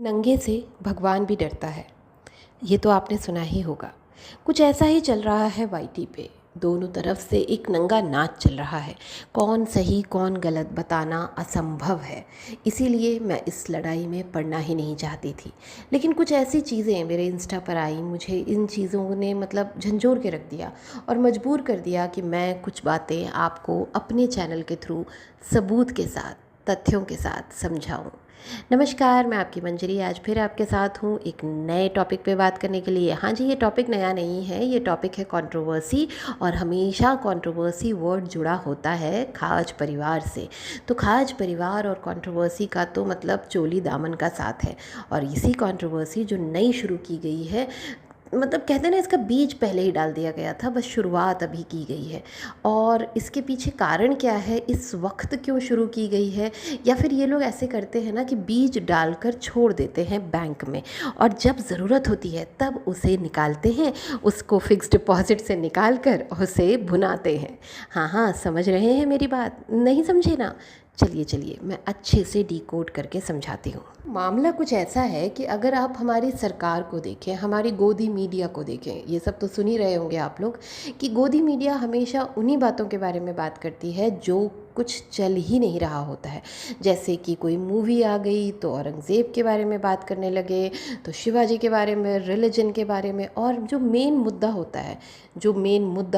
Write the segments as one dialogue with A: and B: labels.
A: नंगे से भगवान भी डरता है। ये तो आपने सुना ही होगा। कुछ ऐसा ही चल रहा है वाईटी पे। दोनों तरफ से एक नंगा नाच चल रहा है। कौन सही कौन गलत बताना असंभव है। इसीलिए मैं इस लड़ाई में पड़ना ही नहीं चाहती थी। लेकिन कुछ ऐसी चीज़ें मेरे इंस्टा पर आई, मुझे इन चीज़ों ने मतलब झंझोर के रख दिया और मजबूर कर दिया कि मैं कुछ बातें आपको अपने चैनल के थ्रू सबूत के साथ, तथ्यों के साथ समझाऊं। नमस्कार, मैं आपकी मंजरी आज फिर आपके साथ हूँ एक नए टॉपिक पे बात करने के लिए। हाँ जी, ये टॉपिक नया नहीं है, ये टॉपिक है कंट्रोवर्सी। और हमेशा कंट्रोवर्सी वर्ड जुड़ा होता है खाज परिवार से। तो खाज परिवार और कंट्रोवर्सी का तो मतलब चोली दामन का साथ है। और इसी कंट्रोवर्सी जो नई शुरू की गई है, मतलब कहते हैं ना, इसका बीज पहले ही डाल दिया गया था, बस शुरुआत अभी की गई है। और इसके पीछे कारण क्या है, इस वक्त क्यों शुरू की गई है, या फिर ये लोग ऐसे करते हैं ना कि बीज डालकर छोड़ देते हैं बैंक में और जब ज़रूरत होती है तब उसे निकालते हैं, उसको फिक्स डिपॉजिट से निकाल कर उसे भुनाते हैं। हाँ हाँ, समझ रहे हैं मेरी बात? नहीं समझे ना? चलिए चलिए, मैं अच्छे से डिकोड करके समझाती हूँ। मामला कुछ ऐसा है कि अगर आप हमारी सरकार को देखें, हमारी गोदी मीडिया को देखें, ये सब तो सुन ही रहे होंगे आप लोग कि गोदी मीडिया हमेशा उन्हीं बातों के बारे में बात करती है जो कुछ चल ही नहीं रहा होता है। जैसे कि कोई मूवी आ गई तो औरंगज़ेब के बारे में बात करने लगे, तो शिवाजी के बारे में, रिलीजन के बारे में। और जो मेन मुद्दा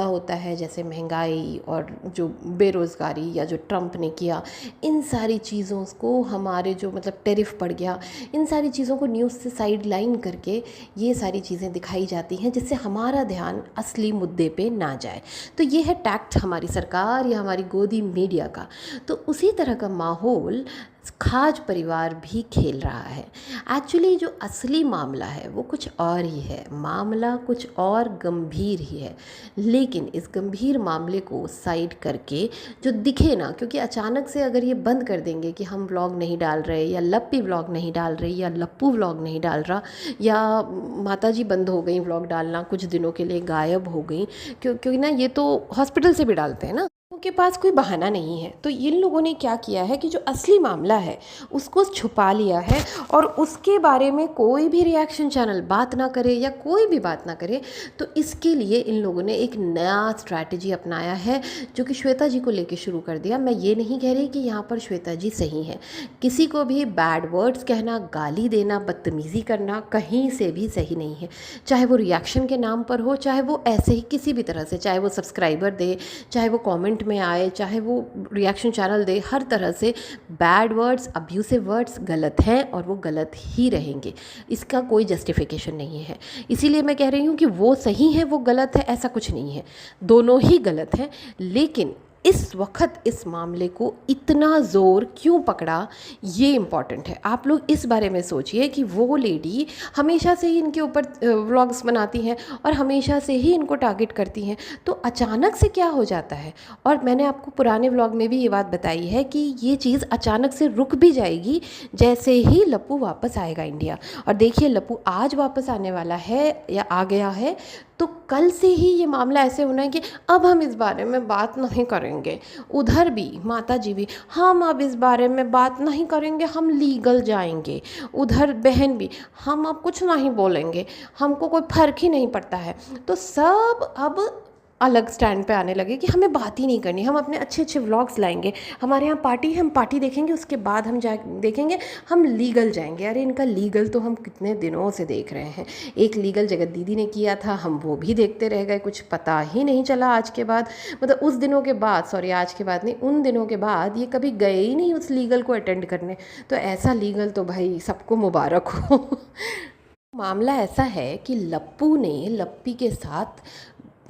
A: होता है जैसे महंगाई और जो बेरोज़गारी या जो ट्रंप ने किया, इन सारी चीज़ों को, हमारे जो मतलब टेरिफ बढ़ गया, इन सारी चीज़ों को न्यूज़ से साइड लाइन करके ये सारी चीज़ें दिखाई जाती हैं जिससे हमारा ध्यान असली मुद्दे पे ना जाए। तो ये है टैक्ट हमारी सरकार या हमारी गोदी मीडिया का। तो उसी तरह का माहौल खाज परिवार भी खेल रहा है। एक्चुअली जो असली मामला है वो कुछ और ही है, मामला कुछ और गंभीर ही है। लेकिन इस गंभीर मामले को साइड करके जो दिखे ना, क्योंकि अचानक से अगर ये बंद कर देंगे कि हम व्लॉग नहीं डाल रहे, या लप्पी व्लॉग नहीं डाल रही, या लप्पू व्लॉग नहीं डाल रहा, या माताजी बंद हो गई व्लॉग डालना, कुछ दिनों के लिए गायब हो गई, क्योंकि ना ये तो हॉस्पिटल से भी डालते हैं ना, उनके पास कोई बहाना नहीं है। तो इन लोगों ने क्या किया है कि जो असली मामला है उसको छुपा लिया है और उसके बारे में कोई भी रिएक्शन चैनल बात ना करे या कोई भी बात ना करे। तो इसके लिए इन लोगों ने एक नया स्ट्रैटेजी अपनाया है जो कि श्वेता जी को लेके शुरू कर दिया। मैं ये नहीं कह रही कि यहाँ पर श्वेता जी सही है। किसी को भी बैड वर्ड्स कहना, गाली देना, बदतमीज़ी करना कहीं से भी सही नहीं है। चाहे वो रिएक्शन के नाम पर हो, चाहे वो ऐसे ही किसी भी तरह से, चाहे वो सब्सक्राइबर दे, चाहे वो कमेंट में आए, चाहे वो रिएक्शन चैनल दे, हर तरह से बैड वर्ड्स, अब्यूसिव वर्ड्स गलत हैं और वो गलत ही रहेंगे। इसका कोई जस्टिफिकेशन नहीं है। इसीलिए मैं कह रही हूँ कि वो सही है वो गलत है, ऐसा कुछ नहीं है। दोनों ही गलत हैं। लेकिन इस वक्त इस मामले को इतना ज़ोर क्यों पकड़ा, ये इम्पॉर्टेंट है। आप लोग इस बारे में सोचिए कि वो लेडी हमेशा से ही इनके ऊपर व्लॉग्स बनाती हैं और हमेशा से ही इनको टारगेट करती हैं, तो अचानक से क्या हो जाता है। और मैंने आपको पुराने व्लॉग में भी ये बात बताई है कि ये चीज़ अचानक से रुक भी जाएगी जैसे ही लप्पू वापस आएगा इंडिया। और देखिए, लप्पू आज वापस आने वाला है या आ गया है, तो कल से ही ये मामला ऐसे होना है कि अब हम इस बारे में बात नहीं करेंगे। उधर भी माता जी भी, हम अब इस बारे में बात नहीं करेंगे, हम लीगल जाएंगे। उधर बहन भी, हम अब कुछ नहीं बोलेंगे, हमको कोई फ़र्क ही नहीं पड़ता है। तो सब अब अलग स्टैंड पे आने लगे कि हमें बात ही नहीं करनी, हम अपने अच्छे अच्छे व्लॉग्स लाएंगे, हमारे यहाँ पार्टी है, हम पार्टी देखेंगे, उसके बाद हम जा देखेंगे, हम लीगल जाएंगे। अरे इनका लीगल तो हम कितने दिनों से देख रहे हैं। एक लीगल जगत दीदी ने किया था, हम वो भी देखते रह गए, कुछ पता ही नहीं चला आज के बाद, मतलब उस दिनों के बाद, सॉरी आज के बाद नहीं, उन दिनों के बाद ये कभी गए ही नहीं उस लीगल को अटेंड करने। तो ऐसा लीगल तो भाई सबको मुबारक हो। मामला ऐसा है कि लप्पू ने लप्पी के साथ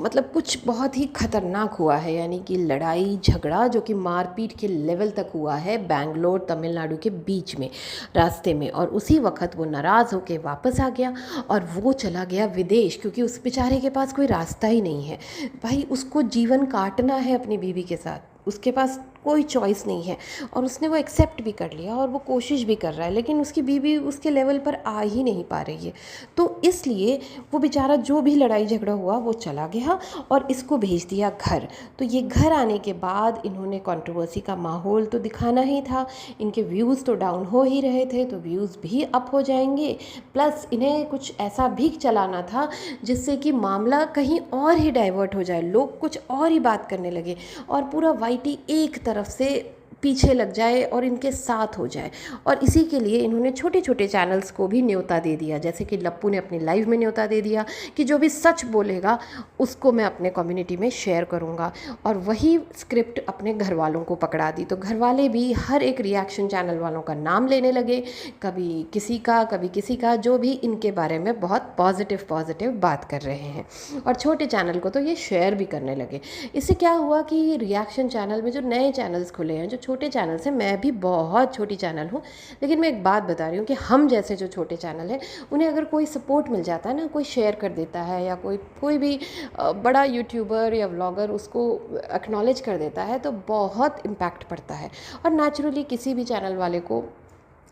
A: मतलब कुछ बहुत ही ख़तरनाक हुआ है, यानी कि लड़ाई झगड़ा जो कि मारपीट के लेवल तक हुआ है बेंगलोर तमिलनाडु के बीच में रास्ते में। और उसी वक्त वो नाराज़ होकर वापस आ गया और वो चला गया विदेश, क्योंकि उस बेचारे के पास कोई रास्ता ही नहीं है। भाई उसको जीवन काटना है अपनी बीवी के साथ, उसके पास कोई चॉइस नहीं है, और उसने वो एक्सेप्ट भी कर लिया और वो कोशिश भी कर रहा है, लेकिन उसकी बीवी उसके लेवल पर आ ही नहीं पा रही है। तो इसलिए वो बेचारा जो भी लड़ाई झगड़ा हुआ वो चला गया और इसको भेज दिया घर। तो ये घर आने के बाद इन्होंने कंट्रोवर्सी का माहौल तो दिखाना ही था, इनके व्यूज़ तो डाउन हो ही रहे थे, तो व्यूज़ भी अप हो जाएंगे, प्लस इन्हें कुछ ऐसा भी चलाना था जिससे कि मामला कहीं और ही डाइवर्ट हो जाए, लोग कुछ और ही बात करने लगे और पूरा वाईटी एक तरफ से पीछे लग जाए और इनके साथ हो जाए। और इसी के लिए इन्होंने छोटे छोटे चैनल्स को भी न्योता दे दिया, जैसे कि लप्पू ने अपनी लाइव में न्योता दे दिया कि जो भी सच बोलेगा उसको मैं अपने कम्युनिटी में शेयर करूँगा, और वही स्क्रिप्ट अपने घर वालों को पकड़ा दी। तो घर वाले भी हर एक रिएक्शन चैनल वालों का नाम लेने लगे, कभी किसी का कभी किसी का, जो भी इनके बारे में बहुत पॉजिटिव बात कर रहे हैं, और छोटे चैनल को तो ये शेयर भी करने लगे। इससे क्या हुआ कि रिएक्शन चैनल में जो नए चैनल्स खुले हैं, जो छोटे चैनल से, मैं भी बहुत छोटी चैनल हूँ, लेकिन मैं एक बात बता रही हूँ कि हम जैसे जो छोटे चैनल हैं उन्हें अगर कोई सपोर्ट मिल जाता है ना, कोई शेयर कर देता है या कोई भी बड़ा यूट्यूबर या व्लॉगर उसको एक्नॉलेज कर देता है तो बहुत इम्पैक्ट पड़ता है। और नेचुरली किसी भी चैनल वाले को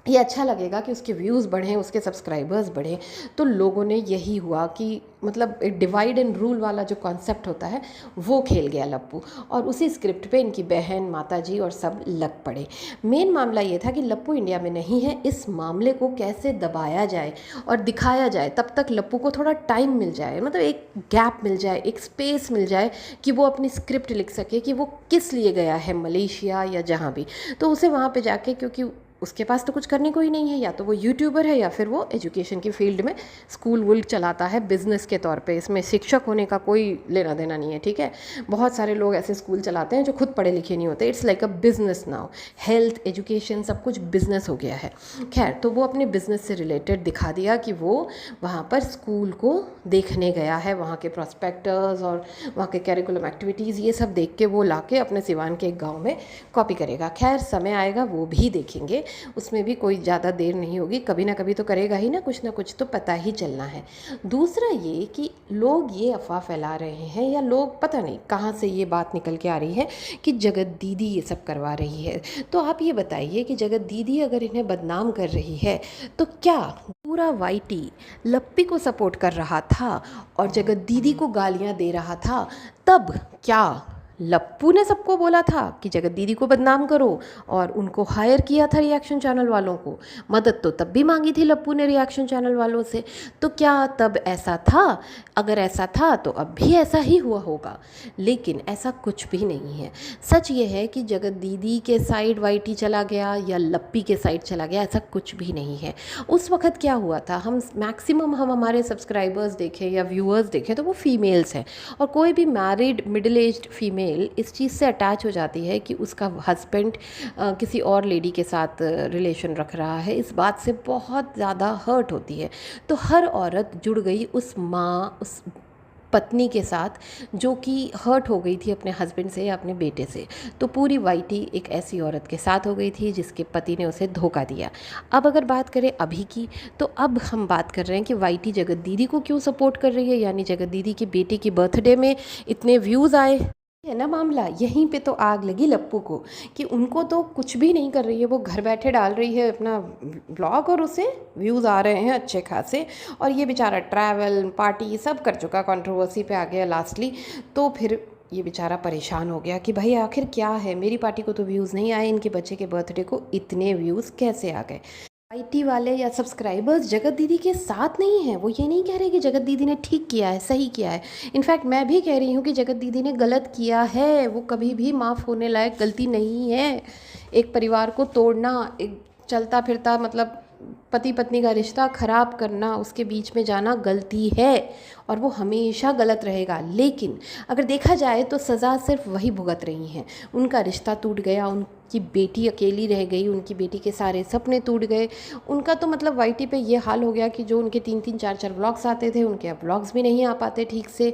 A: ये अच्छा लगेगा कि उसके व्यूज़ बढ़ें, उसके सब्सक्राइबर्स बढ़ें। तो लोगों ने यही हुआ कि मतलब डिवाइड एंड रूल वाला जो कॉन्सेप्ट होता है वो खेल गया लप्पू, और उसी स्क्रिप्ट पे इनकी बहन, माताजी और सब लग पड़े। मेन मामला ये था कि लप्पू इंडिया में नहीं है, इस मामले को कैसे दबाया जाए और दिखाया जाए, तब तक लप्पू को थोड़ा टाइम मिल जाए, मतलब एक गैप मिल जाए, एक स्पेस मिल जाए कि वो अपनी स्क्रिप्ट लिख सके कि वो किस लिए गया है मलेशिया या जहाँ भी। तो उसे वहाँ पे जाके, क्योंकि उसके पास तो कुछ करने को ही नहीं है, या तो वो यूट्यूबर है या फिर वो एजुकेशन की फील्ड में स्कूल वूल चलाता है बिज़नेस के तौर पे, इसमें शिक्षक होने का कोई लेना देना नहीं है, ठीक है। बहुत सारे लोग ऐसे स्कूल चलाते हैं जो खुद पढ़े लिखे नहीं होते, it's like a business now, health, education सब कुछ बिज़नेस हो गया है। खैर, तो वो अपने बिज़नेस से रिलेटेड दिखा दिया कि वो वहाँ पर स्कूल को देखने गया है, वहाँ के प्रॉस्पेक्टर्स और वहाँ के कैरिकुलम एक्टिविटीज़ ये सब देख के वो ला के अपने सिवान के एक गाँव में कॉपी करेगा। खैर, समय आएगा वो भी देखेंगे, उसमें भी कोई ज़्यादा देर नहीं होगी, कभी ना कभी तो करेगा ही ना कुछ तो पता ही चलना है। दूसरा ये कि लोग ये अफवाह फैला रहे हैं, या लोग पता नहीं कहाँ से ये बात निकल के आ रही है कि जगत दीदी ये सब करवा रही है। तो आप ये बताइए कि जगत दीदी अगर इन्हें बदनाम कर रही है तो क्या पूरा वाईटी लप्पी को सपोर्ट कर रहा था और जगत दीदी को गालियाँ दे रहा था? तब क्या लप्पू ने सबको बोला था कि जगत दीदी को बदनाम करो और उनको हायर किया था रिएक्शन चैनल वालों को? मदद तो तब भी मांगी थी लप्पू ने रिएक्शन चैनल वालों से। तो क्या तब ऐसा था? अगर ऐसा था तो अब भी ऐसा ही हुआ होगा, लेकिन ऐसा कुछ भी नहीं है। सच ये है कि जगत दीदी के साइड वाईटी चला गया या लप्पी के साइड चला गया, ऐसा कुछ भी नहीं है। उस वक्त क्या हुआ था, हम मैक्सिमम हम हमारे सब्सक्राइबर्स देखें या व्यूअर्स देखें तो वो फीमेल्स हैं, और कोई भी मैरिड मिडिल एज्ड फीमेल इस चीज़ से अटैच हो जाती है कि उसका हस्बैंड किसी और लेडी के साथ रिलेशन रख रहा है, इस बात से बहुत ज़्यादा हर्ट होती है। तो हर औरत जुड़ गई उस माँ, उस पत्नी के साथ जो कि हर्ट हो गई थी अपने हस्बैंड से या अपने बेटे से। तो पूरी वाईटी एक ऐसी औरत के साथ हो गई थी जिसके पति ने उसे धोखा दिया। अब अगर बात करें अभी की, तो अब हम बात कर रहे हैं कि वाईटी जगत दीदी को क्यों सपोर्ट कर रही है, यानी जगत दीदी की बेटी की बर्थडे में इतने व्यूज़ आए है ना मामला। यहीं पे तो आग लगी लप्पू को कि उनको तो कुछ भी नहीं कर रही है, वो घर बैठे डाल रही है अपना ब्लॉग और उसे व्यूज़ आ रहे हैं अच्छे खासे, और ये बेचारा ट्रैवल पार्टी सब कर चुका, कंट्रोवर्सी पे आ गया लास्टली। तो फिर ये बेचारा परेशान हो गया कि भाई आखिर क्या है, मेरी पार्टी को तो व्यूज़ नहीं आए, इनके बच्चे के बर्थडे को इतने व्यूज़ कैसे आ गए। आईटी वाले या सब्सक्राइबर्स जगत दीदी के साथ नहीं हैं। वो ये नहीं कह रहे कि जगत दीदी ने ठीक किया है, सही किया है। इनफैक्ट मैं भी कह रही हूँ कि जगत दीदी ने गलत किया है, वो कभी भी माफ़ होने लायक गलती नहीं है। एक परिवार को तोड़ना, एक चलता फिरता मतलब पति पत्नी का रिश्ता ख़राब करना, उसके बीच में जाना गलती है और वो हमेशा गलत रहेगा। लेकिन अगर देखा जाए तो सज़ा सिर्फ वही भुगत रही हैं। उनका रिश्ता टूट गया, उनकी बेटी अकेली रह गई, उनकी बेटी के सारे सपने टूट गए। उनका तो मतलब वाईटी पे ये हाल हो गया कि जो उनके 3-3 4-4 व्लॉग्स आते थे, उनके अब व्लॉग्स भी नहीं आ पाते ठीक से।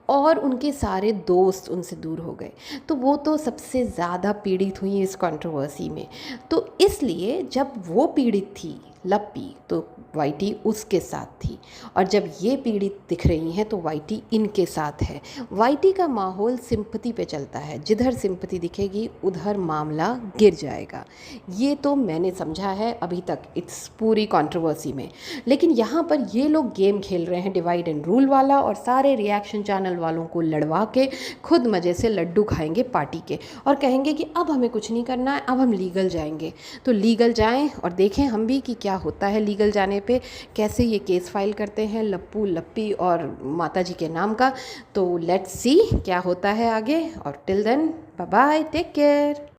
A: और उनके सारे दोस्त उनसे दूर हो गए। तो वो तो सबसे ज़्यादा पीड़ित हुई इस कंट्रोवर्सी में। तो इसलिए जब वो पीड़ित थी लप्पी, तो वाईटी उसके साथ थी, और जब ये पीड़ित दिख रही हैं तो वाईटी इनके साथ है। वाईटी का माहौल सिंपैथी पे चलता है, जिधर सिंपैथी दिखेगी उधर मामला गिर जाएगा। ये तो मैंने समझा है अभी तक इस पूरी कंट्रोवर्सी में। लेकिन यहाँ पर ये लोग गेम खेल रहे हैं डिवाइड एंड रूल वाला, और सारे रिएक्शन चैनल वालों को लड़वा के खुद मज़े से लड्डू खाएंगे पार्टी के, और कहेंगे कि अब हमें कुछ नहीं करना है, अब हम लीगल जाएंगे। तो लीगल जाएं और देखें हम भी कि क्या होता है लीगल जाने पे, कैसे ये केस फाइल करते हैं लप्पू, लप्पी और माताजी के नाम का। तो लेट्स सी क्या होता है आगे, और till then bye bye, take care.